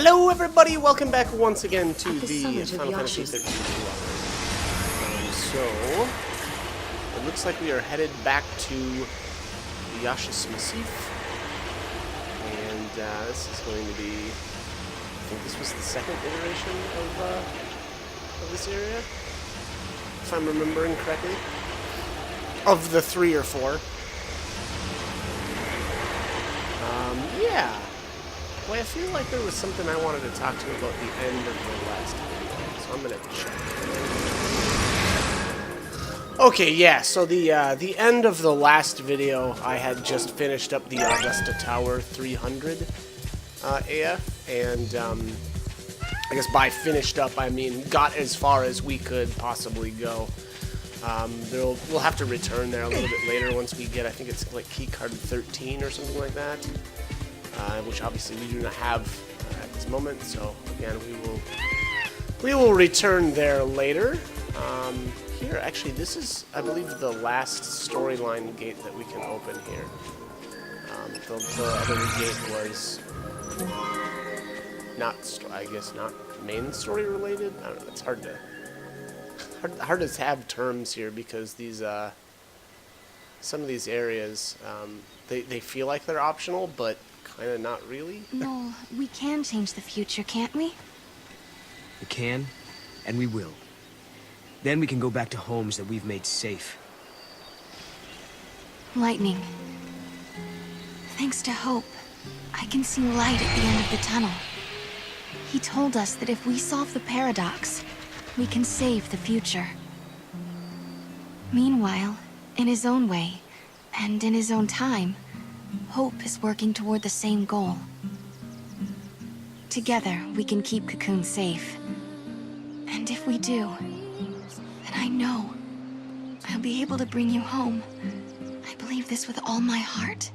Hello everybody, welcome back once again to the Final Fantasy Yasha's. 13 so, it looks like we are headed back to the Yasha's Massif. And this is going to be, I think this was the second iteration of this area, if I'm remembering correctly. Of the 3 or 4. Yeah. Boy, I feel like there was something I wanted to talk to you about the end of the last video, so I'm gonna check. Okay, yeah, so the end of the last video, I had just finished up the Augusta Tower 300 AF, and I guess by finished up, I mean got as far as we could possibly go. We'll have to return there a little bit later once we get, I think it's like key card 13 or something like that. Which obviously we do not have at this moment. So again, we will return there later. Here, actually, this is, I believe, the last storyline gate that we can open here. The other gate was not, I guess, not main story related. I don't know. It's hard to have terms here because these some of these areas they feel like they're optional, but kind of not really. No, we can change the future, can't we? We can, and we will. Then we can go back to homes that we've made safe. Lightning. Thanks to Hope, I can see light at the end of the tunnel. He told us that if we solve the paradox, we can save the future. Meanwhile, in his own way, and in his own time, Hope is working toward the same goal. Together, we can keep Cocoon safe. And if we do, then I know I'll be able to bring you home. I believe this with all my heart.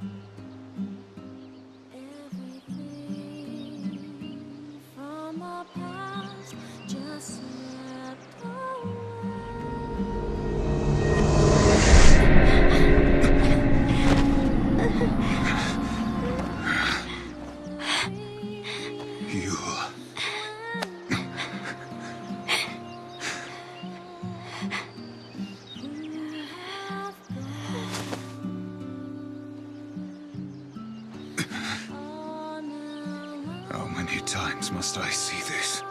How many times must I see this?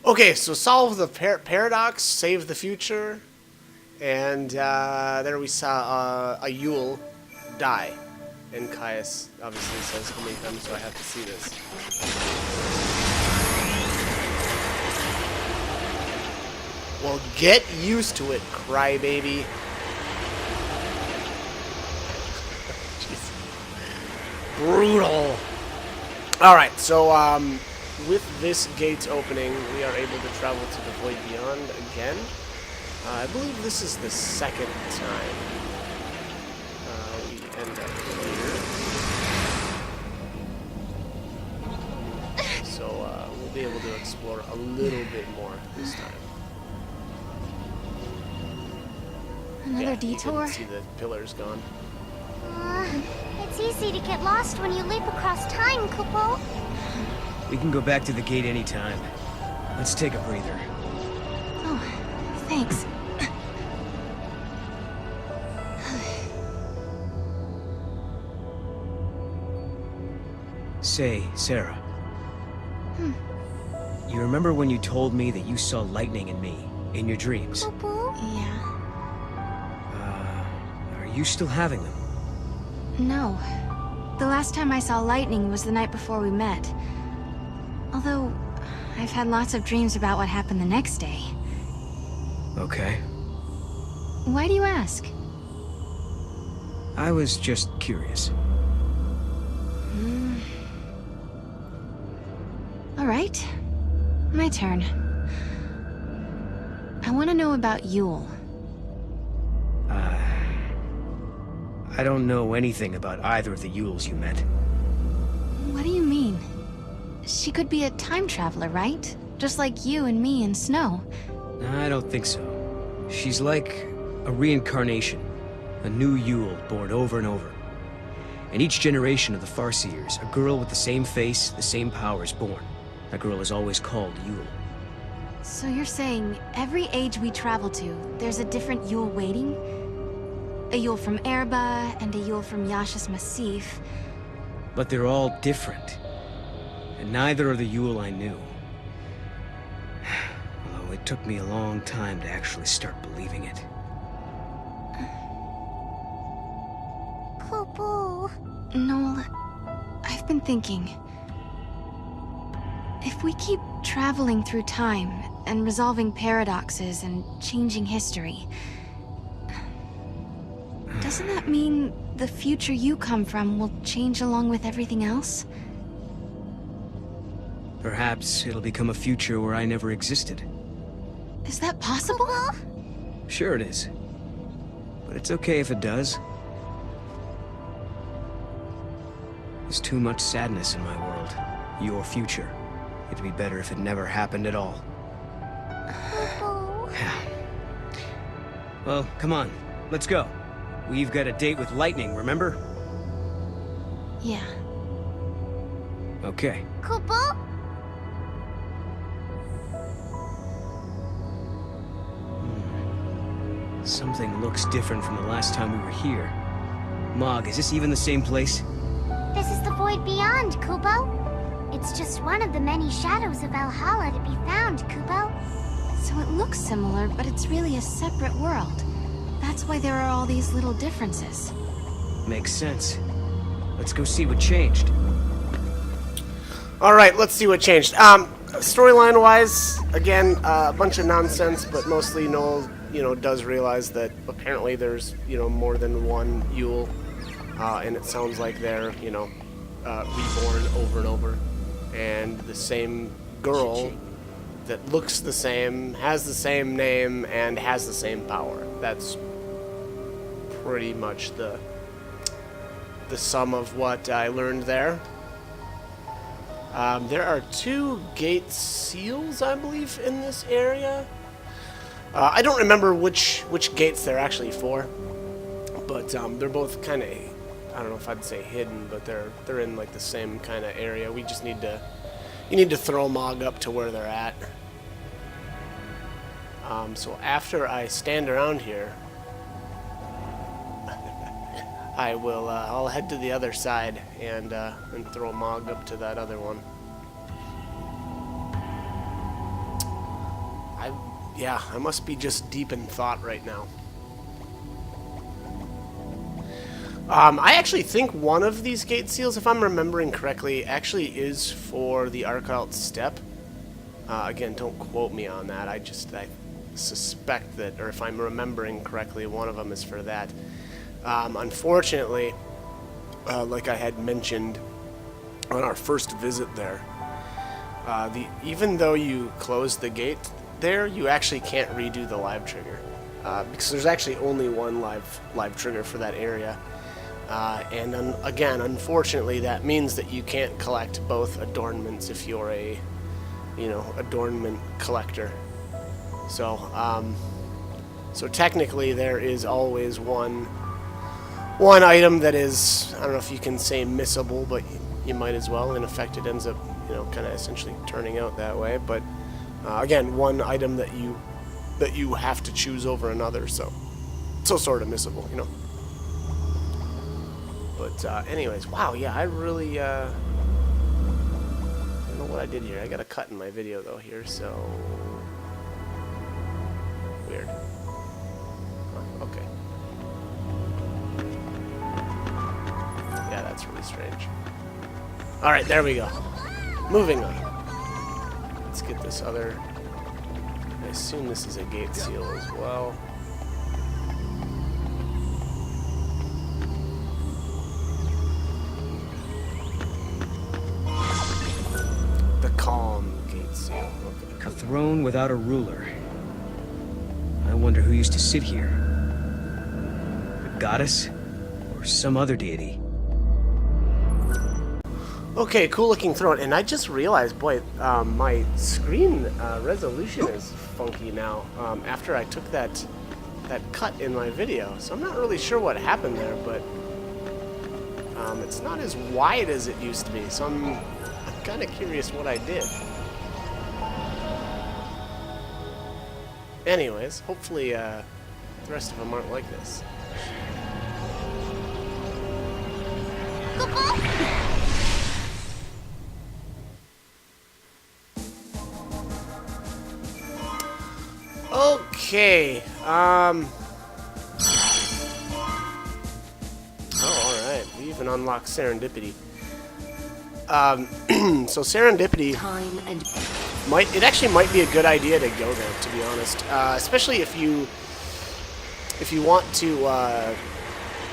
Okay, so solve the paradox, save the future, and there we saw a Yule die. And Caius obviously says how many times do I have to see this. Well, get used to it, crybaby. Jeez. Brutal. Alright, so with this gate's opening, we are able to travel to the Void Beyond again. I believe this is the second time we end up here. So we'll be able to explore a little bit more this time. Another detour? You can see the pillars gone. It's easy to get lost when you leap across time, Kupo. We can go back to the gate anytime. Let's take a breather. Oh, thanks. Say, Sarah. You remember when you told me that you saw lightning in me, in your dreams? Kupo? Yeah. Are you still having them? No. The last time I saw lightning was the night before we met. Although, I've had lots of dreams about what happened the next day. Okay. Why do you ask? I was just curious. All right. My turn. I want to know about Yule. I don't know anything about either of the Yules you met. What do you mean? She could be a time traveler, right? Just like you and me and Snow. I don't think so. She's like a reincarnation. A new Yule born over and over. In each generation of the Farseers, a girl with the same face, the same power is born. That girl is always called Yule. So you're saying every age we travel to, there's a different Yule waiting? A Yule from Erba and a Yule from Yash's Massif. But they're all different. And neither are the Yule I knew. Although it took me a long time to actually start believing it. Kupo. Noel, I've been thinking. If we keep traveling through time and resolving paradoxes and changing history, doesn't that mean the future you come from will change along with everything else? Perhaps it'll become a future where I never existed. Is that possible? Sure it is. But it's okay if it does. There's too much sadness in my world. Your future. It'd be better if it never happened at all. Kupo. Well, come on. Let's go. We've got a date with Lightning, remember? Yeah. Okay. Kupo. Something looks different from the last time we were here. Mog, is this even the same place? This is the void beyond, Kupo. It's just one of the many shadows of Valhalla to be found, Kupo. So it looks similar, but it's really a separate world. That's why there are all these little differences. Makes sense. Let's go see what changed. All right, let's see what changed. Storyline-wise, again, a bunch of nonsense, but mostly Noel, does realize that apparently there's, more than one Yule, and it sounds like they're, reborn over and over, and the same girl that looks the same, has the same name, and has the same power. That's pretty much the sum of what I learned there. There are 2 gate seals, I believe, in this area. I don't remember which gates they're actually for, but they're both kind of, I don't know if I'd say hidden, but they're in like the same kind of area. We just need to, you need to throw Mog up to where they're at. So after I stand around here, I'll head to the other side and throw Mog up to that other one. I must be just deep in thought right now. I actually think one of these gate seals, if I'm remembering correctly, actually is for the Arcalt Steppe. Again, don't quote me on that. I suspect that, or if I'm remembering correctly, one of them is for that. Unfortunately, like I had mentioned on our first visit there, even though you close the gate there, you actually can't redo the live trigger, because there's actually only one live trigger for that area. And again, unfortunately, that means that you can't collect both adornments if you're a, adornment collector. So, so technically, there is always one item that is, I don't know if you can say missable, but you might as well. In effect, it ends up, kind of essentially turning out that way. But again, one item that you have to choose over another, so sort of missable, But anyways, wow, yeah, I really I don't know what I did here. I got a cut in my video though here, so weird. Huh, okay. Yeah, that's really strange. All right, there we go. Moving on. Let's get this other. I assume this is a gate seal as well. The calm gate seal. Okay. A throne without a ruler. I wonder who used to sit here. A goddess? Or some other deity? Okay, cool looking throne. And I just realized, boy, my screen resolution is funky now after I took that cut in my video. So I'm not really sure what happened there, but it's not as wide as it used to be. So I'm kind of curious what I did. Anyways, hopefully the rest of them aren't like this. Okay, oh, alright, we even unlocked Serendipity. So Serendipity it actually might be a good idea to go there, to be honest. Especially if you want to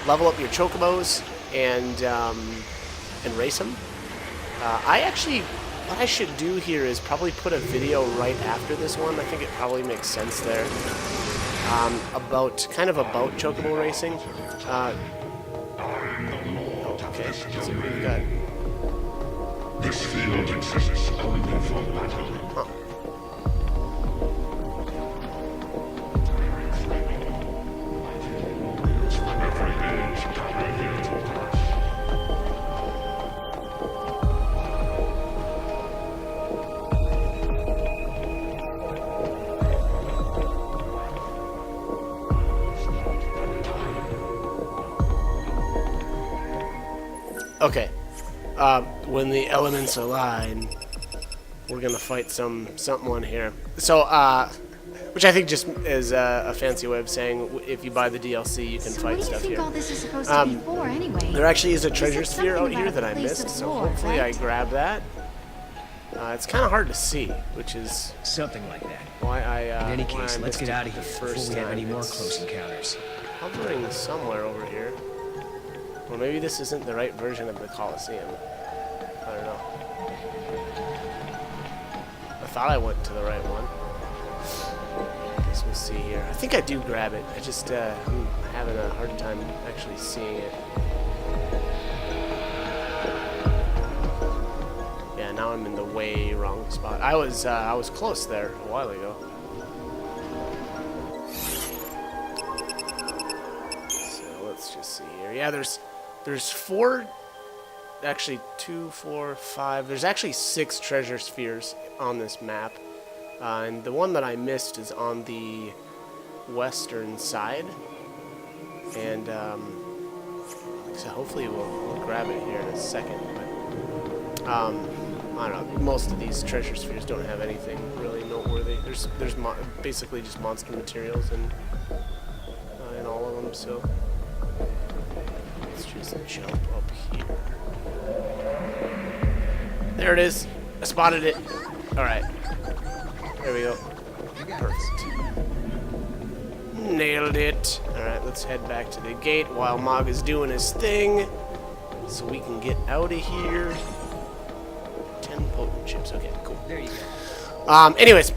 level up your chocobos and race them. What I should do here is probably put a video right after this one. I think it probably makes sense there. About chocobo racing. Okay, let's see what we've got. This field exists only for battle. Huh. Okay. When the elements align, we're gonna fight someone here. So, which I think just is a fancy way of saying if you buy the DLC, you can fight stuff here. All this is supposed to be for, anyway? There actually is a treasure said sphere out something here about that a I place missed, of so war, hopefully right? I grab that. It's kind of hard to see, which is Something like that. why I. In any why case, I let's missed get it out of the here before first we have time. any more It's close encounters. hovering somewhere over here. Or maybe this isn't the right version of the Colosseum. I don't know. I thought I went to the right one. Guess we'll see here. I think I do grab it. I just I'm having a hard time actually seeing it. Yeah, now I'm in the way wrong spot. I was close there a while ago. So let's just see here. Yeah, there's 4. Actually 2, 4, 5. There's actually 6 treasure spheres on this map, and the one that I missed is on the western side. And so hopefully we'll grab it here in a second. But I don't know. Most of these treasure spheres don't have anything really noteworthy. There's basically just monster materials in all of them. So let's just jump up here. There it is. I spotted it. Alright. There we go. Perfect. Nailed it. Alright, let's head back to the gate while Mog is doing his thing. So we can get out of here. 10 potent chips. Okay, cool. There you go. Anyways.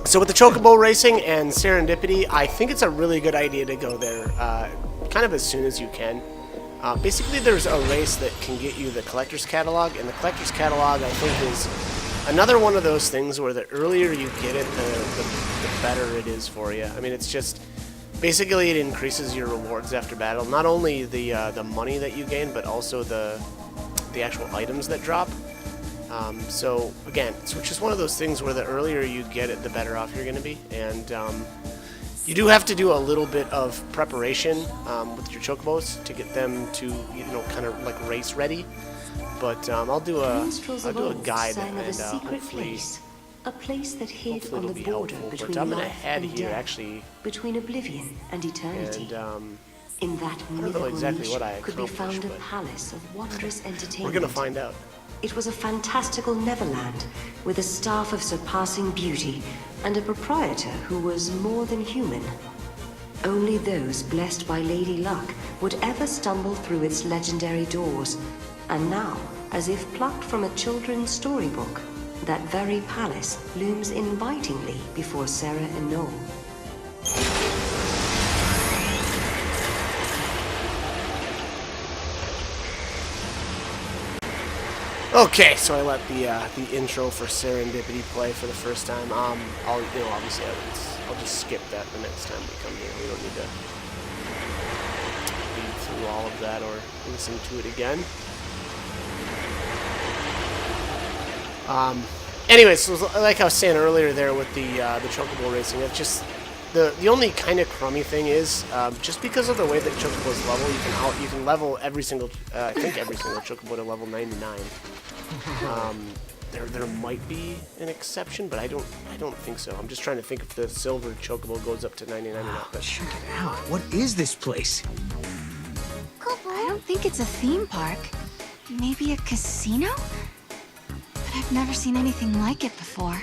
So with the Chocobo Racing and Serendipity, I think it's a really good idea to go there kind of as soon as you can. Basically, there's a race that can get you the Collector's Catalog, and the Collector's Catalog, I think, is another one of those things where the earlier you get it, the better it is for you. I mean, it's just, basically it increases your rewards after battle. Not only the money that you gain, but also the actual items that drop. So, again, it's just one of those things where the earlier you get it, the better off you're going to be. And you do have to do a little bit of preparation with your chocobos to get them to, kind of like race ready. But I'll do a guide and hopefully a place that hid hopefully on it'll the be border helpful. between But I'm gonna life head and here death, actually, between oblivion and eternity. and In that know mythical exactly niche what I could be accomplished, found a but palace of wondrous entertainment. we're gonna find out. It was a fantastical Neverland with a staff of surpassing beauty and a proprietor who was more than human. Only those blessed by Lady Luck would ever stumble through its legendary doors. And now, as if plucked from a children's storybook, that very palace looms invitingly before Sarah and Noel. Okay, so I let the intro for Serendipity play for the first time. Obviously I'll just skip that the next time we come here. We don't need to read through all of that or listen to it again. Anyways, so like I was saying earlier there with the Chocobo racing, it's just the only kind of crummy thing is just because of the way that Chocobos level, you can level every single every single Chocobo to level 99. There might be an exception, but I don't think so. I'm just trying to think if the silver Chocobo goes up to 99 or not. But Check it out. What is this place? I don't think it's a theme park. Maybe a casino? But I've never seen anything like it before.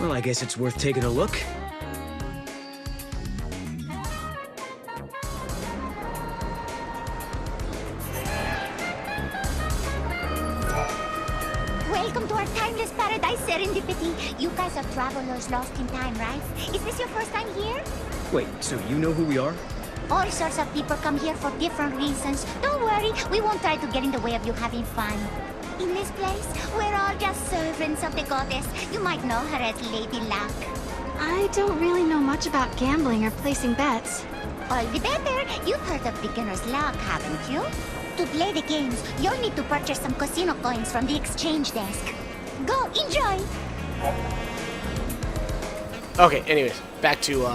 Well, I guess it's worth taking a look. Welcome to our timeless paradise, Serendipity. You guys are travelers lost in time, right? Is this your first time here? Wait, so you know who we are? All sorts of people come here for different reasons. Don't worry, we won't try to get in the way of you having fun. In this place, we're all just servants of the goddess. You might know her as Lady Luck. I don't really know much about gambling or placing bets. All the better. You've heard of beginner's luck, haven't you? To play the games, you'll need to purchase some casino coins from the exchange desk. Go, enjoy! okay, anyways, back to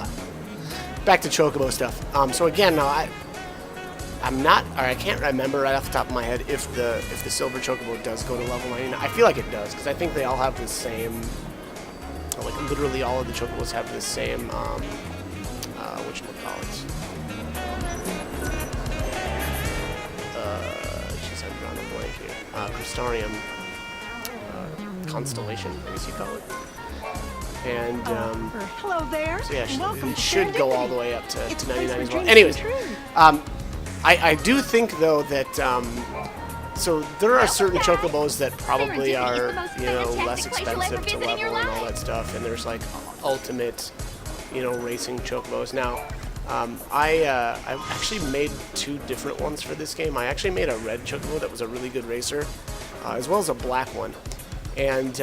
Chocobo stuff. So again, now I can't remember right off the top of my head if the silver Chocobo does go to level 99. I feel like it does because I think they all have the same. Like literally all of the Chocobos have the same. Whatchamacallit? Jeez, I'm drawing a blank here. Crystarium constellation, I guess you call it. And hello there. so yeah, Welcome it to should go all the Serendipity. way up to It's a 99 place as where well. dreams Anyways, come true. I do think though that so there are certain Chocobos that probably are less expensive to level and all that stuff, and there's like ultimate racing Chocobos. Now I actually made two different ones for this game. I actually made a red Chocobo that was a really good racer, as well as a black one, and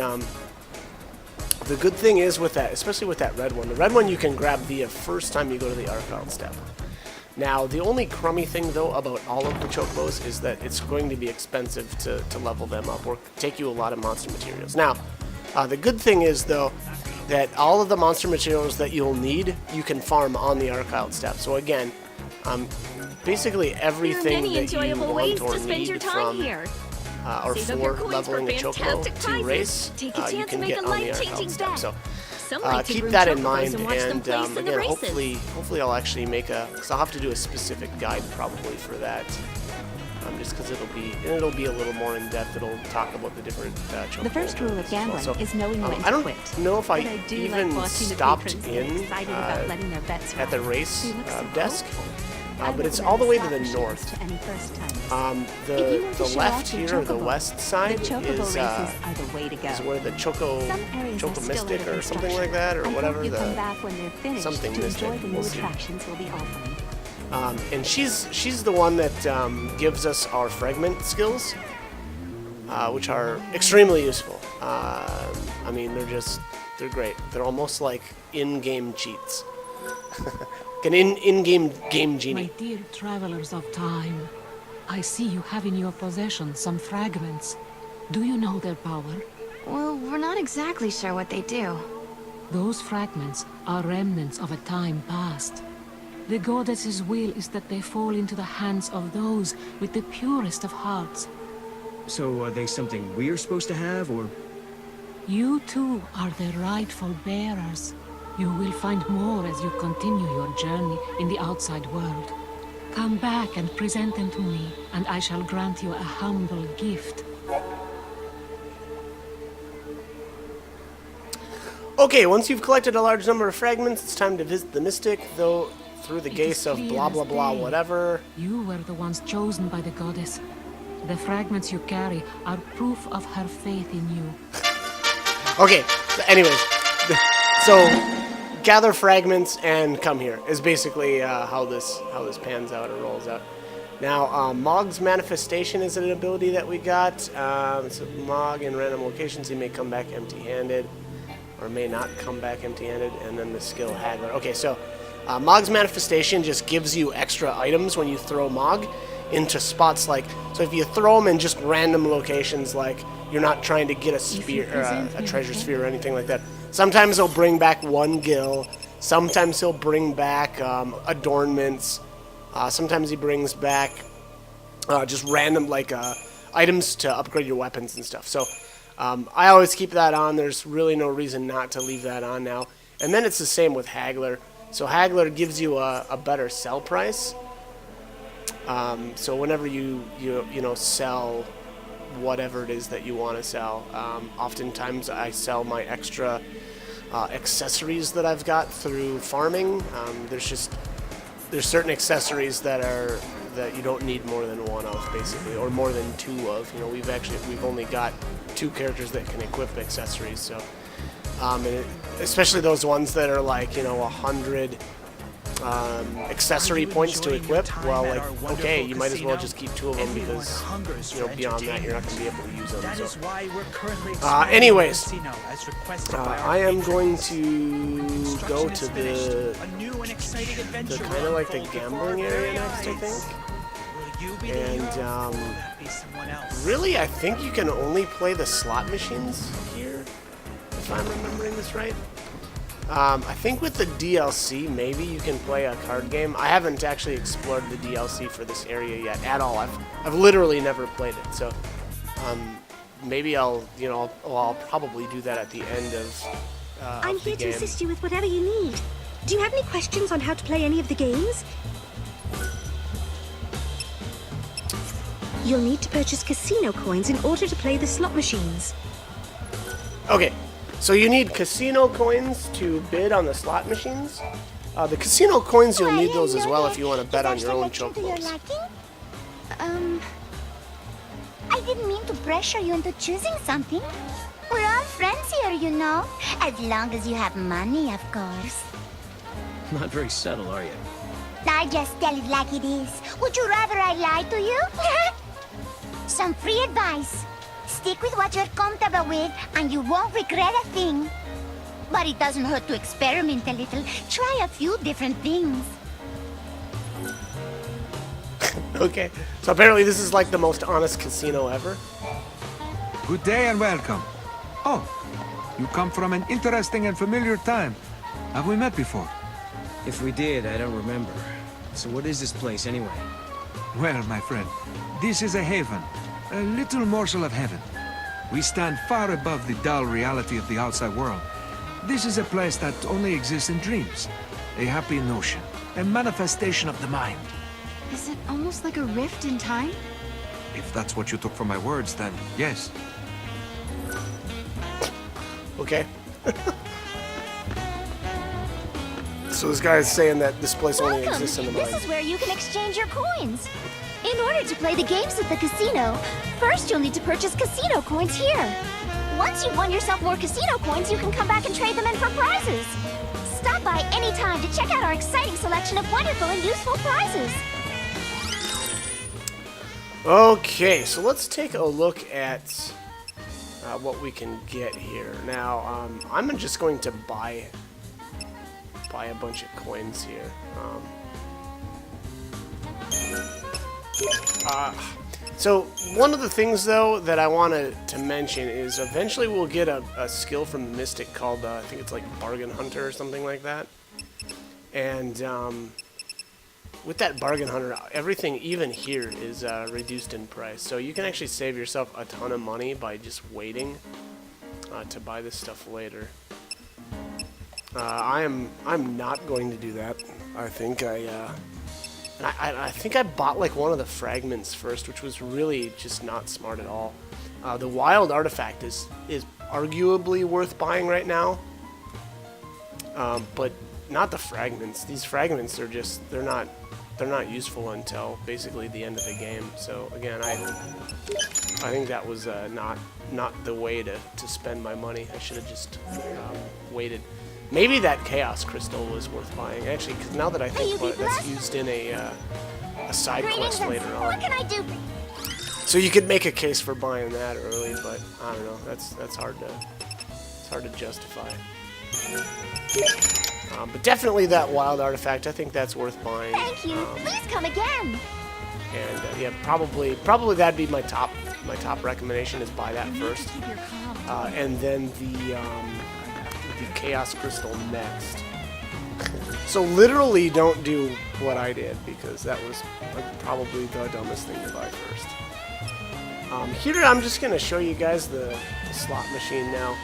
the good thing is with that, especially with that red one, the red one you can grab via first time you go to the Archild step. Now, the only crummy thing, though, about all of the Chocobos is that it's going to be expensive to level them up or take you a lot of monster materials. Now, the good thing is, though, that all of the monster materials that you'll need, you can farm on the Archild step. So again, basically everything that you want or need from or for leveling a Chocobo to race, you can get on the Archild step. So keep that in mind, and again, hopefully I'll actually make because I'll have to do a specific guide probably for that, just because it'll be a little more in depth. It'll talk about the different Chocobo. The first rule of gambling is knowing when I don't to quit. know if I But I do even like watching the stopped patrons get in excited about letting their bets at the rise. race They look so desk, hopeful. but it's I all the way to the recommend stop north. to any first-timers. If you The want to show left off your here, the Chocobo, west side, the Chocobo races are the way to go. is where the Choco Some areas are still Mystic under or something construction. like that, or I whatever hope you come the back when they're finished something to Mystic, enjoy the new we'll see. attractions we'll be offering. And she's the one that gives us our fragment skills, which are extremely useful. I mean, they're great. They're almost like in-game cheats. An in-game game genie. My dear travelers of time, I see you have in your possession some fragments. Do you know their power? Well, we're not exactly sure what they do. Those fragments are remnants of a time past. The goddess's will is that they fall into the hands of those with the purest of hearts. So are they something we're supposed to have, or? You too are their rightful bearers. You will find more as you continue your journey in the outside world. Come back and present them to me, and I shall grant you a humble gift. Okay, once you've collected a large number of fragments, it's time to visit the Mystic, though through the It gates is of clear blah as blah blah day. whatever. You were the ones chosen by the goddess. The fragments you carry are proof of her faith in you. Okay, so anyways, so gather fragments and come here is basically how this pans out or rolls out. Now, Mog's Manifestation is an ability that we got. So Mog in random locations, he may come back empty-handed, or may not come back empty-handed. And then the skill Haggler. Okay, so Mog's Manifestation just gives you extra items when you throw Mog into spots like. So if you throw them in just random locations, like you're not trying to get a sphere, a treasure sphere, or anything like that. Sometimes he'll bring back one gil. Sometimes he'll bring back adornments. Sometimes he brings back just random like items to upgrade your weapons and stuff. So I always keep that on. There's really no reason not to leave that on now. And then it's the same with Haggler. So Haggler gives you a better sell price. So whenever you sell whatever it is that you want to sell, oftentimes I sell my extra accessories that I've got through farming. There's certain accessories that you don't need more than one of, basically, or more than two of. We've only got 2 characters that can equip accessories, so especially those ones that are like 100 accessory points to equip. Well, like, okay, you might as well just keep 2 of them because beyond that you're not going to be able to use them. So, anyways, I am going to go to the kind of like the gambling area next, I think. And really, I think you can only play the slot machines here, if I'm remembering this right. I think with the DLC, maybe you can play a card game. I haven't actually explored the DLC for this area yet at all. I've literally never played it, so maybe I'll probably do that at the end of I'm the here game. to assist you with whatever you need. Do you have any questions on how to play any of the games? You'll need to purchase casino coins in order to play the slot machines. Okay. So you need casino coins to bid on the slot machines. The casino coins, you'll need those as well if you want to bet on your own chocobos. I didn't mean to pressure you into choosing something. We're all friends here, as long as you have money, of course. Not very subtle, are you? I just tell it like it is. Would you rather I lie to you? Some free advice. Stick with what you're comfortable with, and you won't regret a thing. But it doesn't hurt to experiment a little. Try a few different things. Okay, so apparently this is like the most honest casino ever. Good day and welcome. Oh, you come from an interesting and familiar time. Have we met before? If we did, I don't remember. So what is this place anyway? Well, my friend, this is a haven. A little morsel of heaven. We stand far above the dull reality of the outside world. This is a place that only exists in dreams. A happy notion. A manifestation of the mind. Is it almost like a rift in time? If that's what you took from my words, then yes. Okay. So this guy is saying that this place only exists in the mind. This is where you can exchange your coins. In order to play the games at the casino, first you'll need to purchase casino coins here. Once you've won yourself more casino coins, you can come back and trade them in for prizes. Stop by any time to check out our exciting selection of wonderful and useful prizes. Okay, so let's take a look at what we can get here. Now, I'm just going to buy a bunch of coins here. So one of the things, though, that I wanted to mention is eventually we'll get a skill from the Mystic called, I think it's like Bargain Hunter or something like that. And with that Bargain Hunter, everything, even here, is reduced in price. So you can actually save yourself a ton of money by just waiting to buy this stuff later. I'm not going to do that. I think I think I bought like one of the fragments first, which was really just not smart at all. The wild artifact is arguably worth buying right now, but not the fragments. These fragments are just they're not useful until basically the end of the game. So again, I think that was not the way to spend my money. I should have just waited. Maybe that Chaos Crystal was worth buying, actually, because now that I think about it, that's used in a side quest later on. What can I do? So you could make a case for buying that early, but I don't know. That's hard to justify. But definitely that wild artifact. I think that's worth buying. Thank you. Please come again. And yeah, probably that'd be my top recommendation is buy that first, and then the Chaos Crystal next. So literally don't do what I did, because that was probably the dumbest thing to buy first. Here I'm just going to show you guys the slot machine now.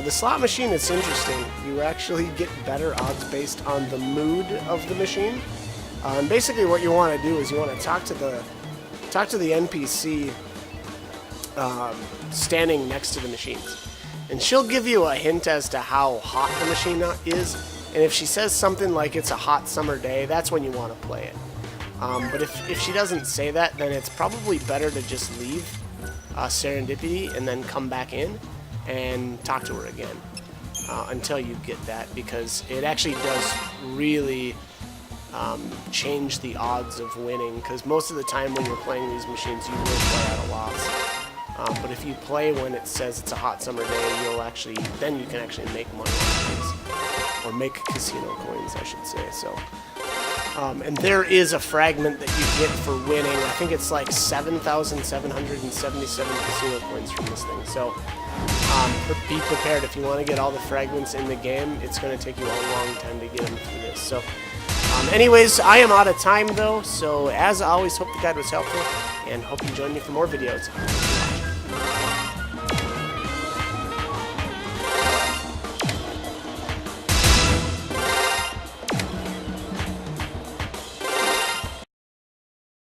The slot machine is interesting. You actually get better odds based on the mood of the machine. And basically what you want to do is you want to talk to the NPC standing next to the machines. And she'll give you a hint as to how hot the machine is. And if she says something like it's a hot summer day, that's when you want to play it. But if she doesn't say that, then it's probably better to just leave Serendipity and then come back in and talk to her again until you get that, because it actually does really change the odds of winning, because most of the time when you're playing these machines you will play at a loss. But if you play when it says it's a hot summer day, then you can actually make money on these, or make casino coins, I should say. So, and there is a fragment that you get for winning. I think it's like 7,777 casino coins from this thing. So, be prepared. If you want to get all the fragments in the game, it's going to take you a long time to get them through this. So, anyways, I am out of time though. So, as always, hope the guide was helpful, and hope you join me for more videos.